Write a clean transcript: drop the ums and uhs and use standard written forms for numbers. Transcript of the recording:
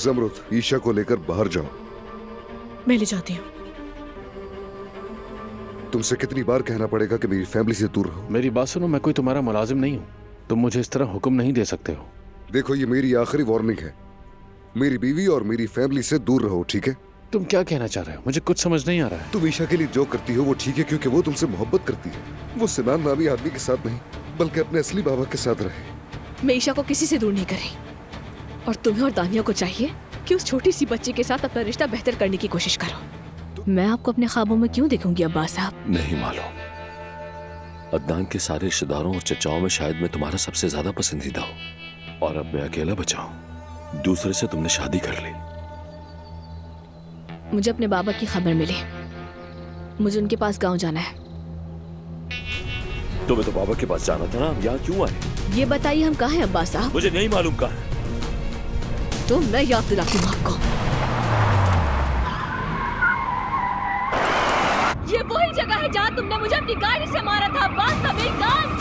जमरुद, ईशा को लेकर बाहर जाओ। मैं ले जाती हूँ। तुमसे कितनी बार कहना पड़ेगा कि मेरी फैमिली से दूर रहो? मेरी बात सुनो, मैं कोई तुम्हारा मुलाजिम नहीं हूँ। तुम मुझे इस तरह हुक्म नहीं दे सकते हो। देखो, ये मेरी आखिरी वार्निंग है। मेरी बीवी और मेरी फैमिली से दूर रहो, ठीक है? तुम क्या कहना चाह रहे हो? मुझे कुछ समझ नहीं आ रहा है। तुम ईशा के लिए जो करती हो वो ठीक है, क्योंकि वो तुमसे मोहब्बत करती है। वो सिनान नामी आदमी के साथ नहीं, बल्कि अपने असली बाबा के साथ रहे। मैं ईशा को किसी से दूर नहीं कर रही, और तुम्हें और दानिया को चाहिए कि उस छोटी सी बच्ची के साथ अपना रिश्ता बेहतर करने की कोशिश करो। मैं आपको अपने ख्वाबों में क्यों देखूंगी अब्बास साहब? नहीं मालूम। अदनान के सारे रिश्तेदारों और चचाओं में शायद मैं तुम्हारा सबसे ज्यादा पसंदीदा हूँ, और अब मैं अकेला बचा हूँ। दूसरे से तुमने शादी कर ली। मुझे अपने बाबा की खबर मिली। मुझे उनके पास गांव जाना है। तुम्हें तो बाबा के पास जाना था ना, यहाँ क्यों आए? ये बताइए हम कहाँ हैं अब्बास साहब? मुझे नहीं मालूम कहाँ है। तो मैं याद दिलाती हूँ आपको। ये वही जगह है जहाँ तुमने मुझे अपनी गाड़ी से मारा था अब्बास का बेईमान।